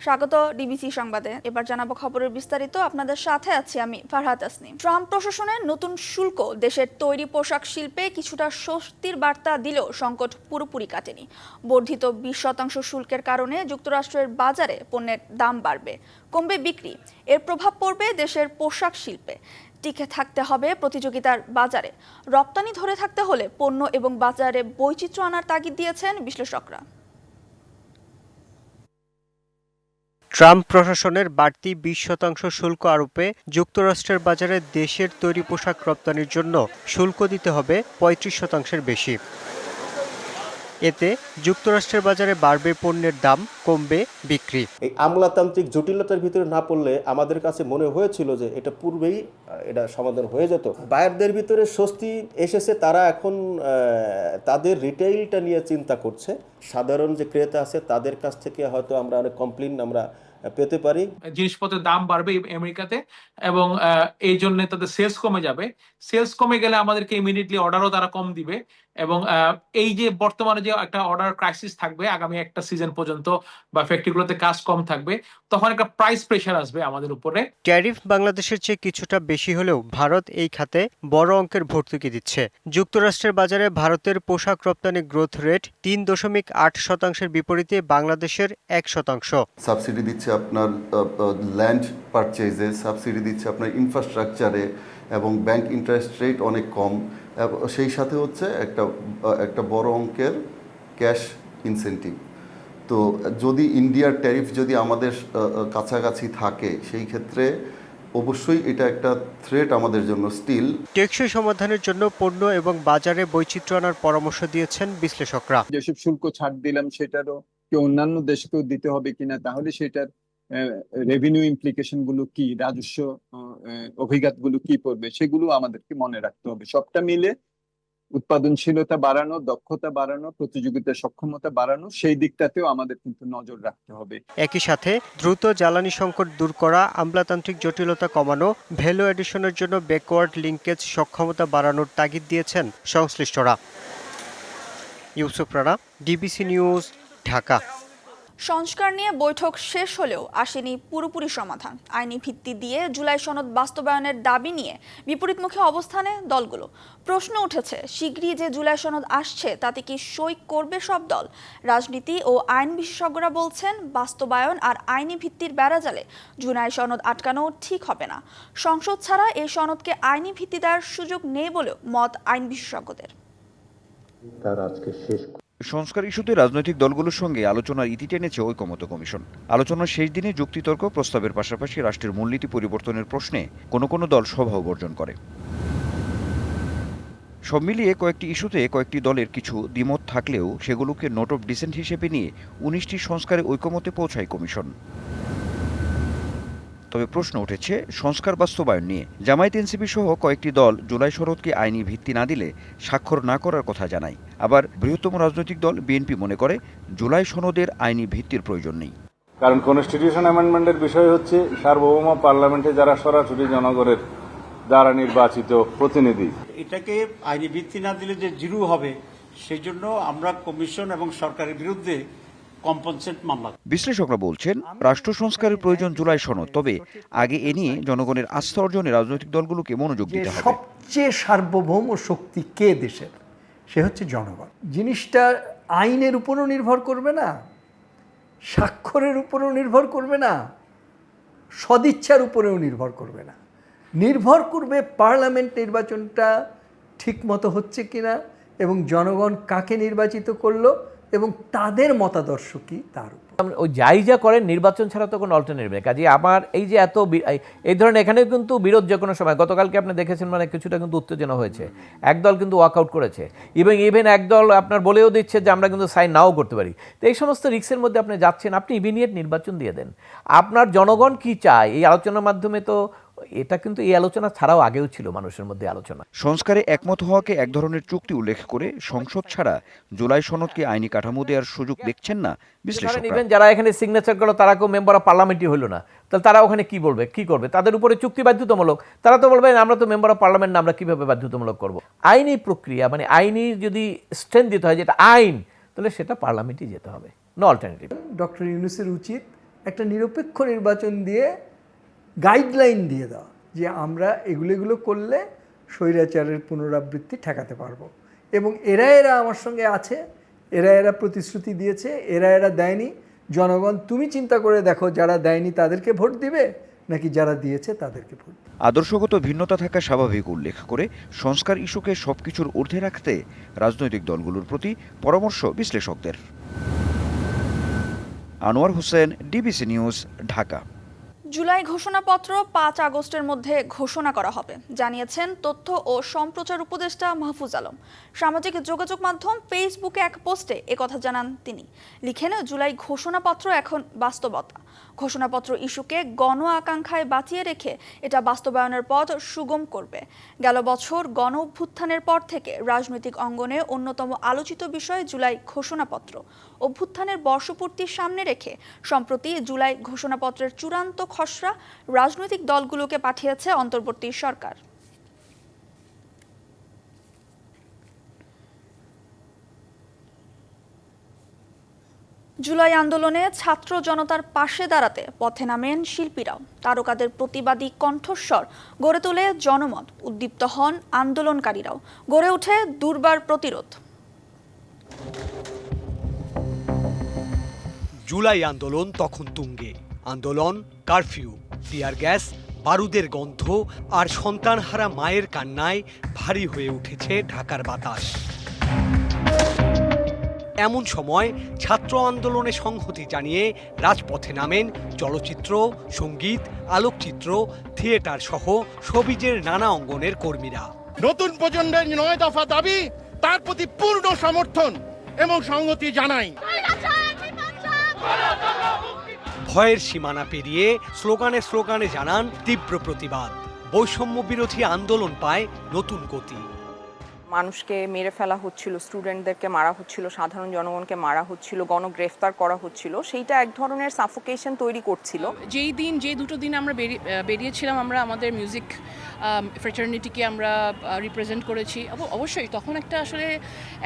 স্বাগত ডিবিসি সংবাদে। এবার জানাবো খবরের বিস্তারিত। আপনাদের সাথে আছি আমি ফারহাদ তাসনিম। ট্রাম্প প্রশাসনের নতুন শুল্ক দেশের তৈরি পোশাক শিল্পে কিছুটা স্বস্তির বার্তা দিলেও সংকট পুরোপুরি কাটেনি। বর্ধিত 20% শুল্কের কারণে যুক্তরাষ্ট্রের বাজারে পণ্যের দাম বাড়বে, কমবে বিক্রি। এর প্রভাব পড়বে দেশের পোশাক শিল্পে। টিকে থাকতে হবে প্রতিযোগিতার বাজারে। রপ্তানি ধরে থাকতে হলে পণ্য এবং বাজারে বৈচিত্র্য আনার তাগিদ দিয়েছেন বিশ্লেষকরা। ট্রাম্প প্রশাসনের বাড়তি 20% শুল্ক আরোপে যুক্তরাষ্ট্রের বাজারে দেশের তৈরি পোশাক রপ্তানির জন্য শুল্ক দিতে হবে 35%-এর বেশি। এতে যুক্তরাষ্ট্রের বাজারে বাড়বে পণ্যের দাম, কমবে বিক্রি। এই আমলাতান্ত্রিক জটিলতার ভিতরে না পড়লে আমাদের কাছে মনে হয়েছিল যে এটা পূর্বেই এটা সমাধান হয়ে যেত। বায়ারদের ভিতরে স্বস্তি এসেছে, তারা এখন তাদের রিটেইলটা নিয়ে চিন্তা করছে। সাধারণ যে ক্রেতা আছে তাদের কাছ থেকে হয়তো আমরা অনেক কমপ্লেইন আমরা পেতে পারি। জিনিসপত্রের দাম বাড়বে আমেরিকাতে এবং এই জন্য তাদের সেলস কমে যাবে। সেলস কমে গেলে আমাদেরকে ইমিডিয়েটলি অর্ডারও তারা কম দিবে এবং এই যে বর্তমানে যে একটা অর্ডার ক্রাইসিস থাকবে আগামী একটা সিজন পর্যন্ত বা ফ্যাক্টরিগুলোতে কাজ কম থাকবে, তখন একটা প্রাইস প্রেশার আসবে আমাদের উপরে। ট্যারিফ বাংলাদেশের চেয়ে কিছুটা বেশি হলেও ভারত এই খাতে বড় অঙ্কের ভর্তুকি দিচ্ছে। যুক্তরাষ্ট্রের বাজারে ভারতের পোশাক রপ্তানি গ্রোথ রেট 3.8%-এর বিপরীতে বাংলাদেশের 1%। সাবসিডি দিচ্ছে আপনার ল্যান্ড পারচেজে, সাবসিডি দিচ্ছে আপনার ইনফ্রাস্ট্রাকচারে এবং ব্যাংক ইন্টারেস্ট রেট অনেক কম। সেই সাথে হচ্ছে একটা বড় অঙ্কের ক্যাশ ইনসেন্টিভ। তো যদি ইন্ডিয়ার ট্যারিফ যদি আমাদের কাছাকাছি থাকে সেই ক্ষেত্রে অবশ্যই এটা একটা থ্রেট আমাদের জন্য স্টিল। টেকসই সমাধানের জন্য পণ্য এবং বাজারে বৈচিত্র্য আনার পরামর্শ দিয়েছেন বিশ্লেষকরা। যেসব শুল্ক ছাড় দিলাম সেটারও কি অন্যান্য দেশকেও দিতে হবে কিনা, তাহলে সেটার রেভিনিউ ইমপ্লিকেশন গুলো কি, রাজস্ব অভিঘাত গুলো কি পড়বে, সেগুলো আমাদেরকে মনে রাখতে হবে। সবটা মিলে উৎপাদনশীলতা বাড়ানো, দক্ষতা বাড়ানো, প্রতিযোগিতার সক্ষমতা বাড়ানো, সেই দিকটাতেও আমাদের কিন্তু নজর রাখতে হবে। একই সাথে দ্রুত জ্বালানি সংকট দূর করা, আমলাতান্ত্রিক জটিলতা কমানো, ভ্যালু এডিশনের জন্য ব্যাকওয়ার্ড লিঙ্কেজ সক্ষমতা বাড়ানোর তাগিদ দিয়েছেন সংশ্লিষ্টরা। Yusuf Rana, DBC news, Dhaka. সংস্কার নিয়ে বৈঠক শেষ হলেও আসেনি পুরোপুরি সমাধান। আইনি ভিত্তি দিয়ে জুলাই সনদ বাস্তবায়নের দাবি নিয়ে বিপরীতমুখী অবস্থানে দলগুলো। প্রশ্ন উঠেছে, শীঘ্রই যে জুলাই সনদ আসছে তাতে কি সই করবে সব দল? রাজনীতি ও আইন বিশেষজ্ঞরা বলছেন, বাস্তবায়ন আর আইনি ভিত্তির বেড়াজালে জুলাই সনদ আটকানো ঠিক হবে না। সংসদ ছাড়া এই সনদকে আইনি ভিত্তি দেওয়ার সুযোগ নেই বলেও মত আইন বিশেষজ্ঞদের। সংস্কার ইস্যুতে রাজনৈতিক দলগুলোর সঙ্গে আলোচনার ইতি টেনেছে ঐকমত্য কমিশন। আলোচনার শেষ দিনে যুক্তিতর্ক প্রস্তাবের পাশাপাশি রাষ্ট্রের মূলনীতি পরিবর্তনের প্রশ্নে কোনো দল সভাও বর্জন করে। সব মিলিয়ে কয়েকটি ইস্যুতে কয়েকটি দলের কিছু দ্বিমত থাকলেও সেগুলোকে নোট অফ ডিসেন্ট হিসেবে নিয়ে 19টি সংস্কারে ঐকমত্যে পৌঁছায় কমিশন। তবে প্রশ্ন উঠেছে সংস্কার বাস্তবায়ন নিয়ে। জামায়াত এনসিপি সহ কয়েকটি দল জুলাই সনদকে আইনি ভিত্তি না দিলে স্বাক্ষর না করার কথা জানায়। আবার বৃহত্তম রাজনৈতিক দল বিএনপি মনে করে জুলাই সনদের আইনি ভিত্তির প্রয়োজন নেই। কারণ কনস্টিটিউশন অ্যামেন্ডমেন্টের বিষয় হচ্ছে সার্বভৌম পার্লামেন্টে যারা সরাসরি জনগণের দ্বারা নির্বাচিত প্রতিনিধি। এটাকে আইনি ভিত্তি না দিলে যে জিরো হবে, সেই জন্য আমরা কমিশন এবং সরকারের বিরুদ্ধে কম্পেনসেট মামলা। বিশ্লেষকরা বলছেন, রাষ্ট্র সংস্কারের প্রয়োজন জুলাই সনদ, তবে আগে এ নিয়ে জনগণের আস্থা অর্জনে রাজনৈতিক দলগুলোকে মনোযোগ দিতে হবে। সবচেয়ে সার্বভৌম শক্তি কে দেশের? সে হচ্ছে জনগণ। জিনিসটা আইনের উপরও নির্ভর করবে না, স্বাক্ষরের উপরও নির্ভর করবে না, সদিচ্ছার উপরেও নির্ভর করবে না। নির্ভর করবে পার্লামেন্ট নির্বাচনটা ঠিকমতো হচ্ছে কিনা এবং জনগণ কাকে নির্বাচিত করলো এবং তাদের মতাদর্শ কি তার উপর। ওই যাই যা করেন, নির্বাচন ছাড়া তো কোনো অল্টারনেটিভ নেই। কাজে আমার এই যে এত এই ধরনের এখানে কিন্তু বিরোধ যে কোনো সময়, গতকালকে আপনি দেখেছেন, মানে কিছুটা কিন্তু উত্তেজনা হয়েছে। একদল কিন্তু ওয়াকআউট করেছে, ইভেন একদল আপনার বলেও দিচ্ছে যে আমরা কিন্তু সাইন নাও করতে পারি। তো এই সমস্ত রিস্কের মধ্যে আপনি যাচ্ছেন, আপনি ইমিডিয়েট নির্বাচন দিয়ে দেন। আপনার জনগণ কি চায় এই আলোচনার মাধ্যমে, তো এটা কিন্তু এই আলোচনা ছাড়াও আগেও ছিল মানুষের মধ্যে আলোচনা। সংস্কারে একমত হওয়াকে এক ধরনের চুক্তি উল্লেখ করে সংসদ ছাড়া জুলাই সনদকে আইনি কাঠামো দেওয়ার সুযোগ দেখছেন না বিশ্লেষকরা। ইভেন যারা এখানে সিগনেচার করলো তারা কেউ মেম্বার অফ পার্লামেন্টই হলো না, তাহলে তারা ওখানে কি বলবে, কি করবে? তাদের উপরে চুক্তি বাধ্যতামূলক, তারা তো বলবে আমরা তো মেম্বার অফ পার্লামেন্ট না, আমরা কিভাবে বাধ্যতামূলক করব? আইনি প্রক্রিয়া, মানে আইনি যদি স্ট্রেন্থ দিতে হয় যেটা আইন, তাহলে সেটা পার্লামেন্টই যেতে হবে, নো অল্টারনেটিভ। ডক্টর ইউনূসের উচিত একটা নিরপেক্ষ নির্বাচন দিয়ে গাইডলাইন দিয়ে দেওয়া যে আমরা এগুলো করলে স্বৈরাচারের পুনরাবৃত্তি ঠেকাতে পারবো। এবং এরা আমার সঙ্গে আছে, এরা প্রতিশ্রুতি দিয়েছে, এরা দেয়নি। জনগণ তুমি চিন্তা করে দেখো, যারা দেয়নি তাদেরকে ভোট দিবে নাকি যারা দিয়েছে তাদেরকে ভোট দিবে। আদর্শগত ভিন্নতা থাকা স্বাভাবিক উল্লেখ করে সংস্কার ইস্যুকে সবকিছুর ঊর্ধ্বে রাখতে রাজনৈতিক দলগুলোর প্রতি পরামর্শ বিশ্লেষকদের। Anwar Hossain, DBC news, Dhaka. জুলাই ঘোষণাপত্র 5 আগস্টের মধ্যে ঘোষণা করা হবে জানিয়েছেন তথ্য ও সম্প্রচার উপদেষ্টা মাহফুজ আলম। সামাজিক যোগাযোগ মাধ্যম ফেসবুকে এক পোস্টে একথা জানান তিনি। লিখেন, জুলাই ঘোষণাপত্র এখন বাস্তবতা। ঘোষণাপত্র ইস্যুকে গণ আকাঙ্ক্ষায় বাঁচিয়ে রেখে এটা বাস্তবায়নের পথ সুগম করবে। গেল বছর গণ অভ্যুত্থানের পর থেকে রাজনৈতিক অঙ্গনে অন্যতম আলোচিত বিষয় জুলাই ঘোষণাপত্র। অভ্যুত্থানের বর্ষপূর্তির সামনে রেখে সম্প্রতি জুলাই ঘোষণাপত্রের চূড়ান্ত খসড়া রাজনৈতিক দলগুলোকে পাঠিয়েছে অন্তর্বর্তী সরকার। জুলাই আন্দোলনে ছাত্র জনতার পাশে দাঁড়াতে পথে নামেন শিল্পীরাও। তারকাদের প্রতিবাদী কণ্ঠস্বর গড়ে তোলে জনমত, উদ্দীপ্ত হন আন্দোলনকারীরাও, গড়ে ওঠে দুর্বার প্রতিরোধ। জুলাই আন্দোলন তখন তুঙ্গে। আন্দোলন, কারফিউ, টিয়ার গ্যাস, বারুদের গন্ধ আর সন্তানহারা মায়ের কান্নায় ভারী হয়ে উঠেছে ঢাকার বাতাস। এমন সময় ছাত্র আন্দোলনে সংহতি জানিয়ে রাজপথে নামেন চলচ্চিত্র, সঙ্গীত, আলোকচিত্র, থিয়েটার সহ সবিজের নানা অঙ্গনের কর্মীরা। নতুন প্রজন্মের 9 দফা দাবি, তার প্রতি পূর্ণ সমর্থন এবং সংহতি জানাই। ভয়ের সীমানা পেরিয়ে স্লোগানে স্লোগানে জানান তীব্র প্রতিবাদ। বৈষম্য বিরোধী আন্দোলন পায় নতুন গতি। মানুষকে মেরে ফেলা হচ্ছিল, স্টুডেন্টদেরকে মারা হচ্ছিল, সাধারণ জনগণকে মারা হচ্ছিল, গণগ্রেফতার করা হচ্ছিল, সেইটা এক ধরনের সাফোকেশন তৈরি করছিল। যে দুটো দিন আমরা বেরিয়েছিলাম, আমরা আমাদের মিউজিক ফ্রেটার্নিটিকে আমরা রিপ্রেজেন্ট করেছি। অবশ্যই তখন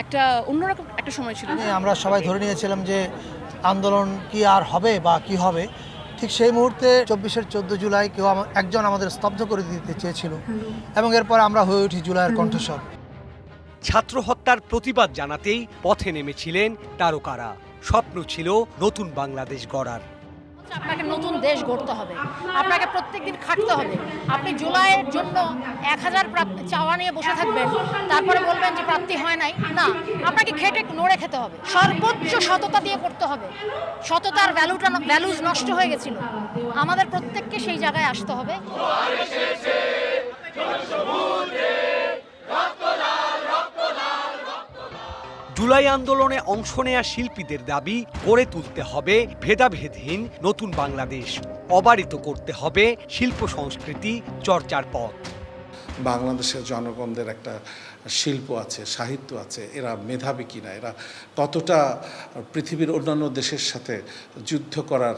একটা অন্যরকম একটা সময় ছিল। আমরা সবাই ধরে নিয়েছিলাম যে আন্দোলন কি আর হবে বা কি হবে, ঠিক সেই মুহূর্তে 14 জুলাই কেউ একজন আমাদের স্তব্ধ করে দিতে চেয়েছিল এবং এরপর আমরা হয়ে উঠি জুলাইয়ের কণ্ঠস্বর। ছাত্র হত্যার প্রতিবাদ জানাতেই পথে নেমেছিলেন তারকারা। স্বপ্ন ছিল নতুন বাংলাদেশ গড়ার। আপনাকে নতুন দেশ গড়তে হবে, আপনাকে প্রত্যেকদিন খাটতে হবে। আপনি জুলাইয়ের জন্য 1000 চাওয়া নিয়ে বসে থাকবেন, তারপরে বলবেন যে প্রাপ্তি হয় নাই। না, আপনাকে খেটে নড়ে খেতে হবে, সর্বোচ্চ সততা দিয়ে করতে হবে। সততার ভ্যালুজ নষ্ট হয়ে গেছিল, আমাদের প্রত্যেককে সেই জায়গায় আসতে হবে। জুলাই আন্দোলনে অংশ নেয়া শিল্পীদের দাবি, গড়ে তুলতে হবে ভেদাভেদহীন নতুন বাংলাদেশ, অবারিত করতে হবে শিল্প সংস্কৃতি চর্চার পথ। বাংলাদেশের জনগণদের একটা শিল্প আছে, সাহিত্য আছে, এরা মেধাবী কিনা, এরা কতটা পৃথিবীর অন্যান্য দেশের সাথে যুদ্ধ করার,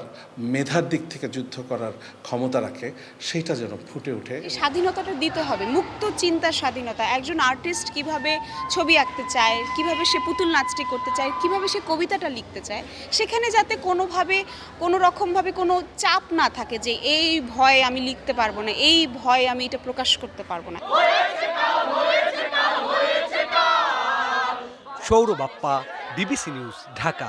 মেধার দিক থেকে যুদ্ধ করার ক্ষমতা রাখে, সেইটা যেন ফুটে ওঠে। স্বাধীনতাটা দিতে হবে, মুক্ত চিন্তার স্বাধীনতা। একজন আর্টিস্ট কিভাবে ছবি আঁকতে চায়, কিভাবে সে পুতুল নাচটি করতে চায়, কিভাবে সে কবিতাটা লিখতে চায়, সেখানে যাতে কোনো রকমভাবে কোনো চাপ না থাকে যে এই ভয়ে আমি লিখতে পারবো না, এই ভয়ে আমি এটা প্রকাশ করতে পারবো না। Sourav Bappa, DBC news, Dhaka.